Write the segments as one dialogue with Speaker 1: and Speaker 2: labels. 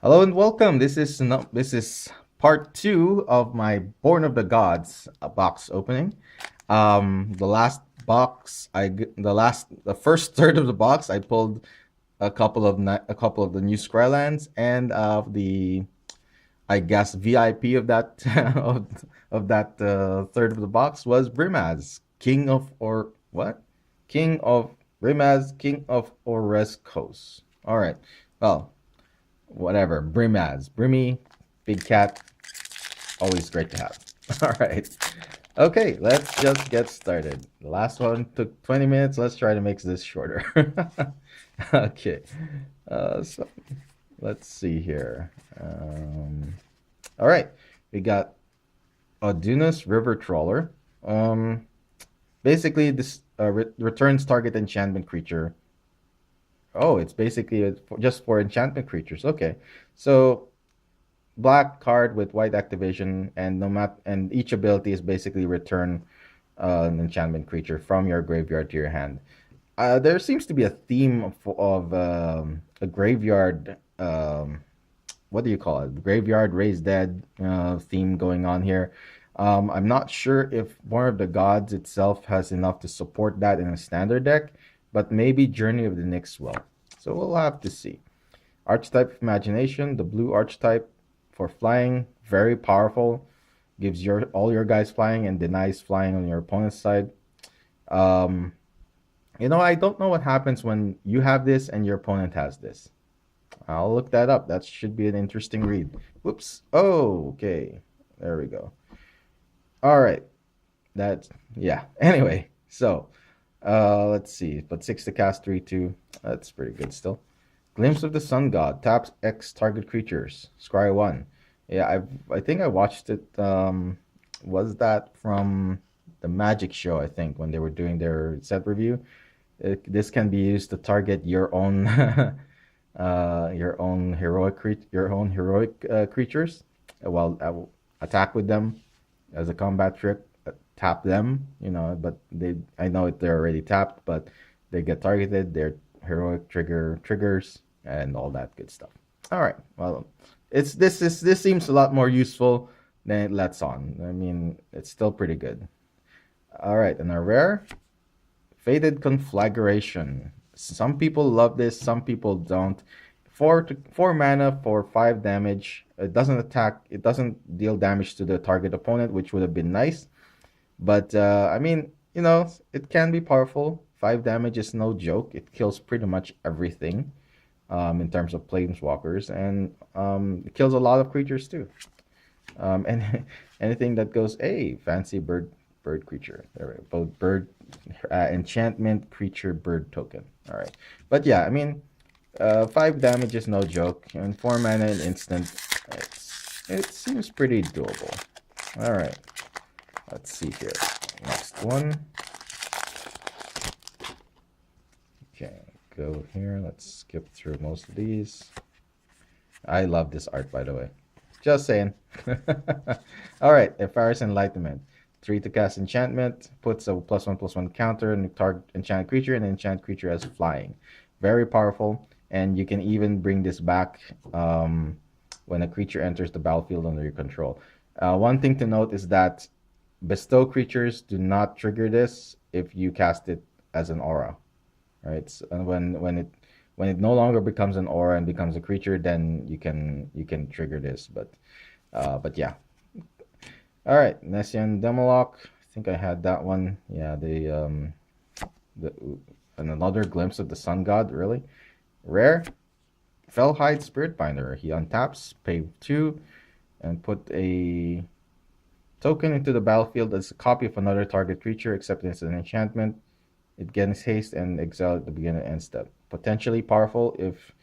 Speaker 1: Hello and welcome. This is part two of my Born of the Gods box opening. The last box, the first third of the box, I pulled a couple of the new Skylands and the I guess VIP of that of that third of the box was Brimaz, King of or what? King of Brimaz, King of Oreskos. All right. Well, whatever. Brimaz. Brimmy, big cat, always great to have. All right. Okay, let's just get started. The last one took 20 minutes. Let's try to make this shorter. Okay. So let's see here. All right. We got Odunus River Trawler. Um, Basically, this returns target enchantment creature. Oh, it's basically just for enchantment creatures. Okay. So black card with white activation, and and each ability is basically return an enchantment creature from your graveyard to your hand. There seems to be a theme of a graveyard. What do you call it? Graveyard raised dead theme going on here. I'm not sure if Born of the Gods itself has enough to support that in a standard deck, but maybe Journey of the Nyx will. So we'll have to see. Archetype of Imagination, the blue archetype for flying, very powerful. Gives your all your guys flying and denies flying on your opponent's side. Um, I don't know what happens when you have this and your opponent has this. I'll look that up. That should be an interesting read. Whoops. Oh, okay. There we go. All right. That's yeah. Anyway, so let's see. But six to cast 3/2. That's pretty good still. Glimpse of the Sun God taps X target creatures. Scry 1. Yeah, I think I watched it. Was that from the Magic Show? I think when they were doing their set review. This can be used to target your own your own heroic creatures. Well, I will attack with them as a combat trick. Tap them, but I know they're already tapped, but they get targeted. They're heroic triggers and all that good stuff. All right. Well, this seems a lot more useful than it lets on. I mean, it's still pretty good. All right, and a rare Faded Conflagration. Some people love this, some people don't. 4 mana for 5 damage. It doesn't attack. It doesn't deal damage to the target opponent, which would have been nice. But I mean, it can be powerful. 5 damage is no joke. It kills pretty much everything in terms of planeswalkers, and it kills a lot of creatures too. And anything that goes, hey, fancy bird creature. There we go. Both bird enchantment creature bird token. All right, but yeah, I mean, 5 damage is no joke, and 4 mana in instant. It seems pretty doable. All right. Let's see here. Next one. Okay, go here. Let's skip through most of these. I love this art, by the way. Just saying. All right, Ephara's Enlightenment. 3 to cast enchantment. Puts a +1/+1 counter on the target enchanted creature, and enchant creature as flying. Very powerful, and you can even bring this back when a creature enters the battlefield under your control. One thing to note is that bestow creatures do not trigger this if you cast it as an aura, right? So, and when it no longer becomes an aura and becomes a creature, then you can trigger this. But yeah. All right, Nessian Demoloch. I think I had that one. Yeah, the and another Glimpse of the Sun God. Really rare. Fellhide Spiritbinder. He untaps, pay 2, and put a token into the battlefield as a copy of another target creature, except it's an enchantment. It gains haste and exile at the beginning and end step. Potentially powerful if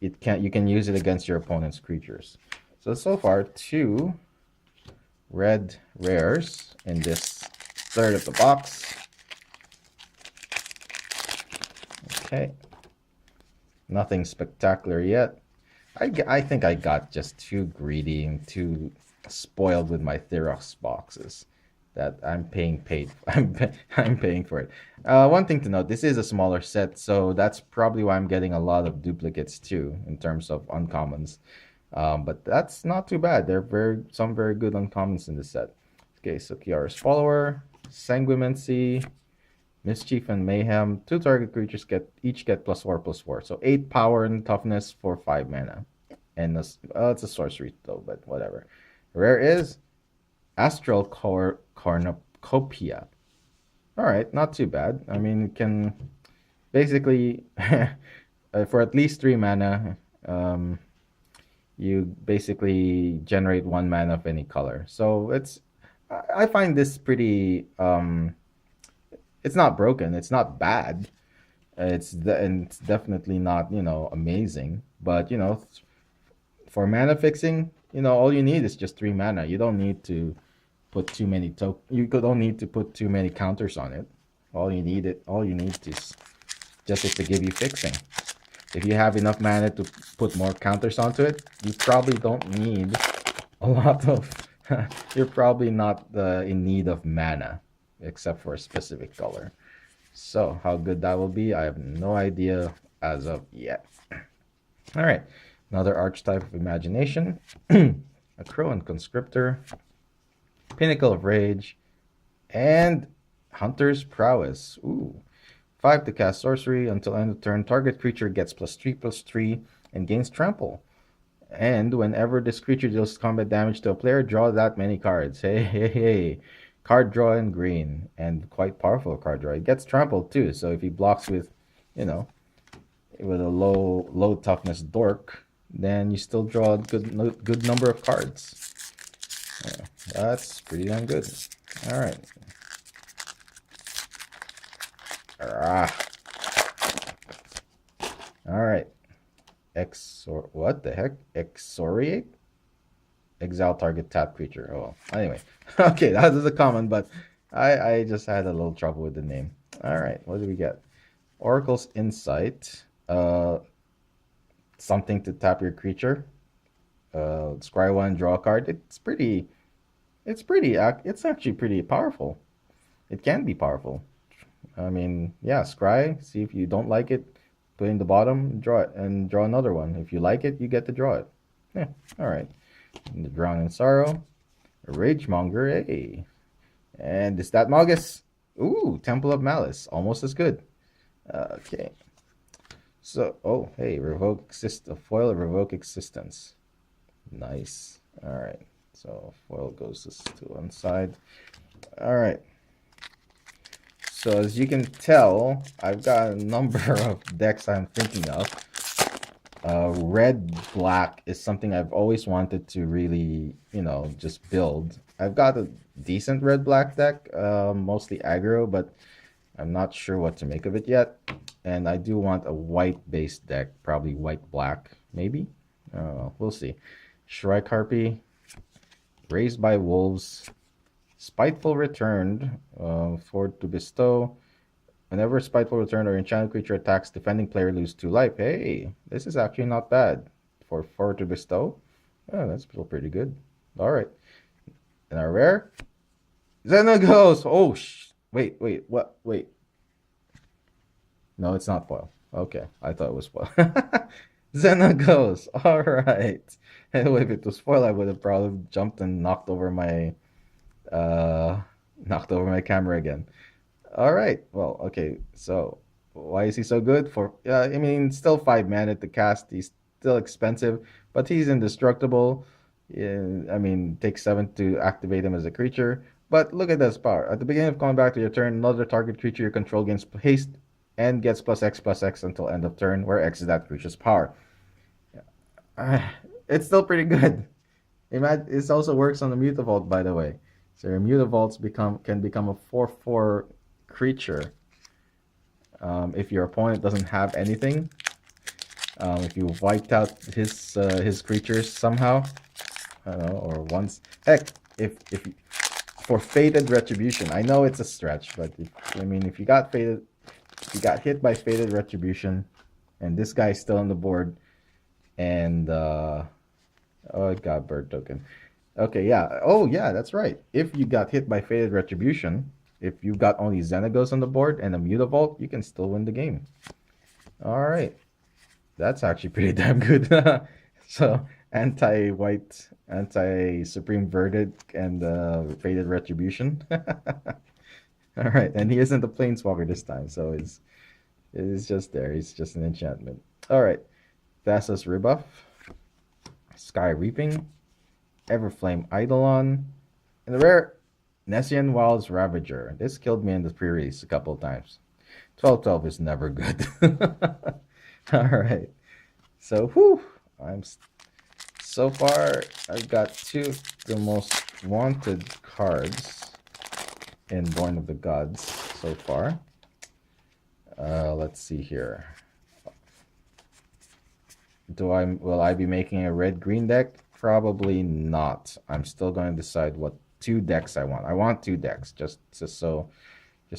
Speaker 1: you can use it against your opponent's creatures. So far 2 red rares in this third of the box. Okay, nothing spectacular yet. I think I got just too greedy and too spoiled with my Theros boxes. that I'm paid. I'm paying for it. One thing to note: this is a smaller set, so that's probably why I'm getting a lot of duplicates too in terms of uncommons. But that's not too bad. There are some very good uncommons in the set. Okay, so Kiara's follower, Sanguimancy, Mischief and Mayhem. Two target creatures each get +4/+4. So 8 power and toughness for 5 mana. And it's a sorcery though, but whatever. Rare is Astral Cornucopia. All right, not too bad. I mean, it can basically for at least 3 mana, you basically generate 1 mana of any color. So I find this pretty it's not broken, it's not bad. And it's definitely not, amazing, but for mana fixing, all you need is just 3 mana. You don't need to put too many you don't need to put too many counters on it. All you need is just it to give you fixing. If you have enough mana to put more counters onto it, you probably don't need a lot of you're probably not in need of mana except for a specific color. So how good that will be, I have no idea as of yet. All right, another archetype of imagination. A Crow and Conscriptor, Pinnacle of Rage, and Hunter's Prowess. Ooh. 5 to cast sorcery. Until end of turn, target creature gets +3/+3 and gains trample. And whenever this creature deals combat damage to a player, draw that many cards. Hey. Card draw in green, and quite powerful card draw. It gets trampled too, so if he blocks with, with a low toughness dork, then you still draw a good number of cards. Yeah, that's pretty damn good. All right. All right. What the heck? Exoriate? Exile target tap creature. Oh, anyway. Okay, that was a common, but I just had a little trouble with the name. All right, what do we get? Oracle's Insight. Something to tap your creature. Scry 1, draw a card. It's actually pretty powerful. It can be powerful. I mean, yeah, scry. See if you don't like it, put it in the bottom, draw it, and draw another one. If you like it, you get to draw it. Yeah, all right. And the Drown in Sorrow, a Ragemonger, hey. And is that Mogis? Ooh, Temple of Malice, almost as good. Okay. So, oh, hey, foil of Revoke Existence. Nice. All right. So foil goes to one side. All right. So as you can tell, I've got a number of decks I'm thinking of. Red-black is something I've always wanted to really, just build. I've got a decent red-black deck, mostly aggro, but I'm not sure what to make of it yet. And I do want a white-based deck, probably white-black, maybe? We'll see. Shrike Harpy, Raised by Wolves, Spiteful Returned, Forward to Bestow. Whenever Spiteful Return or enchanted creature attacks, defending player lose 2 life. Hey, this is actually not bad for Forward to Bestow. Oh, that's still pretty good. All right. And our rare? Xenagos! Oh, wait, what? Wait. No, it's not foil. Okay, I thought it was foil. Xenagos! All right. Anyway, if it was foil, I would have probably jumped and knocked over my camera again. All right. Well, okay. So why is he so good? I mean, still 5 mana to cast. He's still expensive, but he's indestructible. I mean, takes 7 to activate him as a creature. But look at this power. At the beginning of combat to your turn, another target creature you control gains haste and gets +X/+X until end of turn, where X is that creature's power. It's still pretty good. It also works on the Mutavault, by the way. So your Mutavaults can become a 4/4 creature if your opponent doesn't have anything. If you wiped out his creatures somehow, I don't know, or once. Heck, if for Fated Retribution, I know it's a stretch, but if you got hit by Fated Retribution, and this guy's still on the board, and it got bird token. Okay, yeah. Oh, yeah, that's right. If you got hit by Faded Retribution, if you got only Xenagos on the board and a Mutavault, you can still win the game. All right. That's actually pretty damn good. So, anti-white, anti-Supreme Verdict, and Faded Retribution. All right, and he isn't a Planeswalker this time, so it's just there. He's just an enchantment. All right, Thassa's Rebuff, Sky Reaping, Everflame Eidolon, and the rare Nessian Wild's Ravager. This killed me in the pre-release a couple of times. 12/12 is never good. All right, so whew, I'm so far I've got two of the most wanted cards in Born of the Gods so far. Let's see here. Will I be making a red green deck? Probably not. I'm still going to decide what two decks I want. I want two decks just so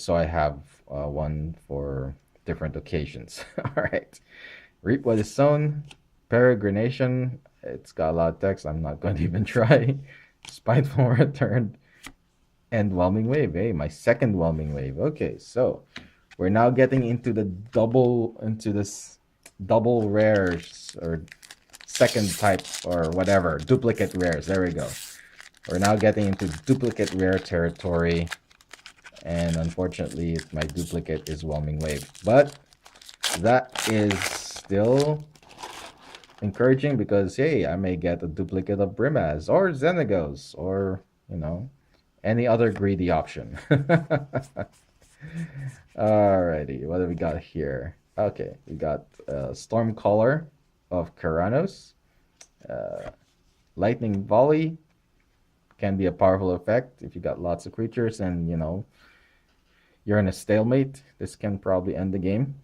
Speaker 1: I have one for different occasions. All right. Reap what is sown. Peregrination. It's got a lot of text. I'm not going to even try. Spiteful Return and Whelming Wave. Hey, my second Whelming Wave. Okay, so we're now getting into this double rares or second type or whatever, duplicate rares. There we go. We're now getting into duplicate rare territory, and unfortunately my duplicate is Whelming Wave, but that is still encouraging because hey, I may get a duplicate of Brimaz or Xenagos or any other greedy option. Alrighty, what do we got here? Okay, we got Stormcaller of Keranos. Lightning Volley can be a powerful effect if you got lots of creatures and you're in a stalemate. This can probably end the game.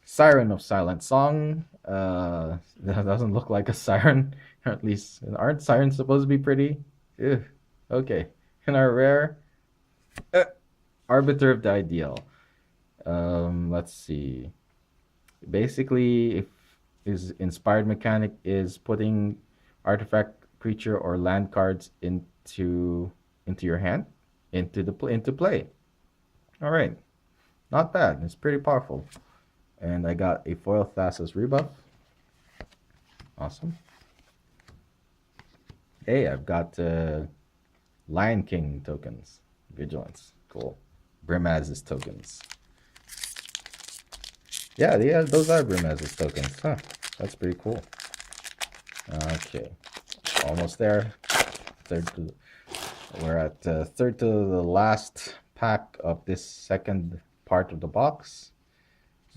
Speaker 1: Siren of Silent Song. That doesn't look like a siren. Or at least, aren't sirens supposed to be pretty? Ugh. Okay. And our rare, Arbiter of the Ideal. Let's see. Basically, if his inspired mechanic is putting artifact, creature, or land cards into your hand, into play. All right, not bad. It's pretty powerful. And I got a foil Thassa's Rebuff. Awesome. Hey, I've got Lion King tokens. Vigilance. Cool. Brimaz's tokens. Yeah, those are Brimaz's tokens. Huh. That's pretty cool. Okay. Almost there. We're at third to the last pack of this second part of the box.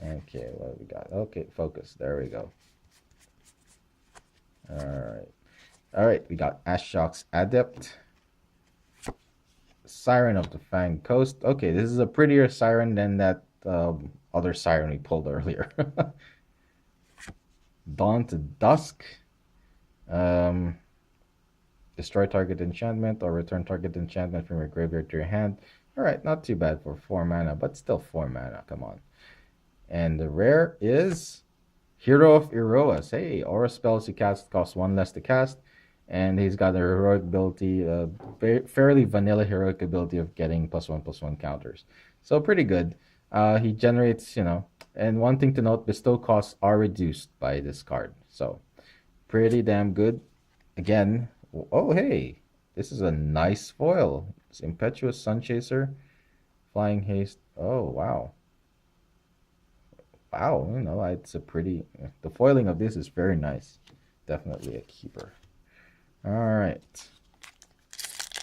Speaker 1: Okay, what do we got? Okay, focus. There we go. All right. We got Ashok's Adept, Siren of the Fang Coast. Okay, this is a prettier siren than that other siren we pulled earlier. Dawn to Dusk. Destroy target enchantment or return target enchantment from your graveyard to your hand. All right, not too bad for 4 mana, but still 4 mana. Come on. And the rare is Hero of Iroas. Hey, aura spells you cast cost 1 less to cast, and he's got a heroic ability, fairly vanilla heroic ability of getting +1/+1 counters. So pretty good. He generates, and one thing to note, bestow costs are reduced by this card. So pretty damn good. Again, oh hey, this is a nice foil. It's Impetuous Sunchaser, Flying Haste. Oh wow. Wow, it's the foiling of this is very nice. Definitely a keeper. All right.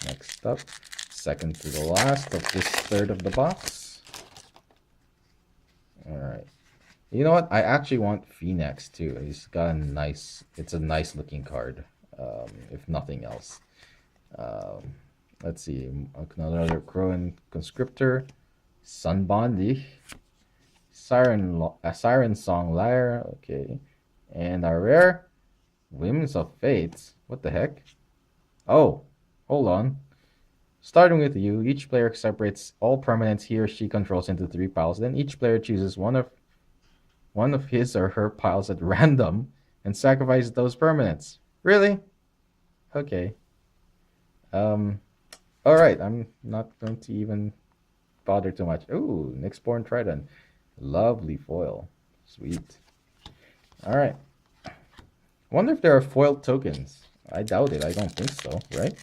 Speaker 1: Next up, second to the last of this third of the box. All right. You know what? I actually want Phoenix too. It's a nice looking card, if nothing else. Let's see. Another Crowan Conscriptor, Sunbondi. Siren Song Lyre, okay. And our rare, Whims of Fate. What the heck? Oh, hold on. Starting with you, each player separates all permanents he or she controls into 3 piles. Then each player chooses one of his or her piles at random and sacrifices those permanents. Really? Okay. Um, all right, I'm not going to even bother too much. Ooh, Nyxborn Trident. Lovely foil. Sweet. All right. I wonder if there are foiled tokens. I doubt it. I don't think so, right?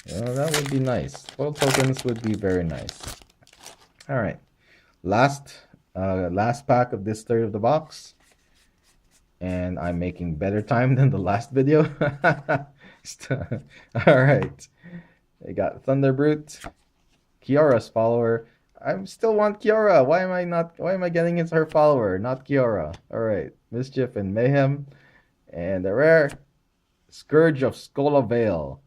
Speaker 1: That would be nice. Foiled tokens would be very nice. All right. Last pack of this third of the box. And I'm making better time than the last video. All right. I got Thunderbrute, Kiara's follower. I still want Kiara. Why am I getting into her follower, not Kiara? All right. Mischief and Mayhem. And the rare Scourge of Skola Vale.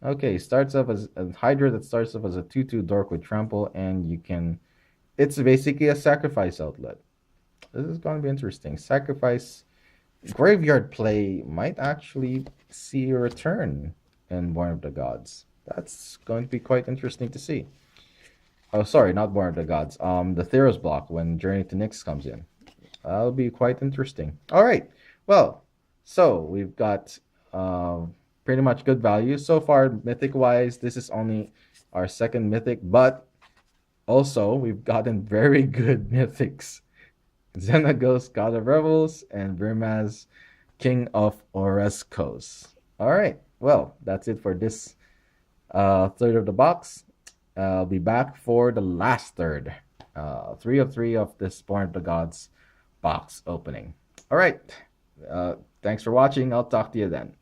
Speaker 1: Okay, starts off as a Hydra that starts off as a 2/2 dork with trample, and you can. It's basically a sacrifice outlet. This is going to be interesting. Sacrifice graveyard play might actually see a return in Born of the Gods. That's going to be quite interesting to see. Oh, sorry, not Born of the Gods. The Theros block when Journey to Nyx comes in. That'll be quite interesting. All right. Well, so we've got pretty much good value so far. Mythic wise, this is only our second mythic, but also we've gotten very good mythics. Xenagos, God of Revels, and Vermaz, King of Oreskos. All right. Well, that's it for this third of the box. I'll be back for the last third. 3 of this Born of the Gods box opening. All right. Thanks for watching. I'll talk to you then.